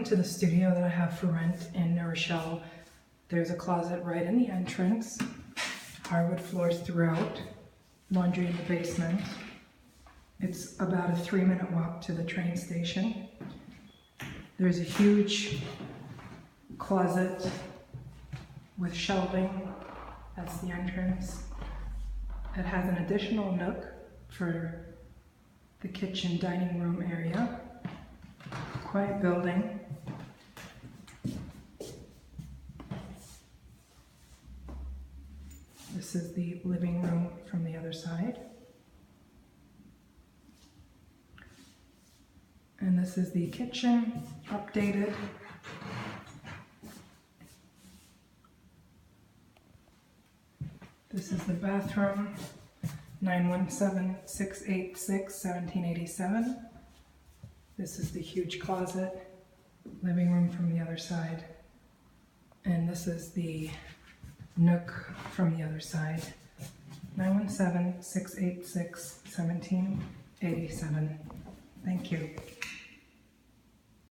Welcome to the studio that I have for rent in Rochelle. There's a closet right in the entrance, hardwood floors throughout, laundry in the basement. It's about a 3-minute walk to the train station. There's a huge closet with shelving. That's the entrance. It has an additional nook for the kitchen dining room area. Quiet building. This is the living room from the other side. And this is the kitchen, updated. This is the bathroom, 917-686-1787. This is the huge closet, living room from the other side. And this is the nook from the other side, 917-686-1787. Thank you.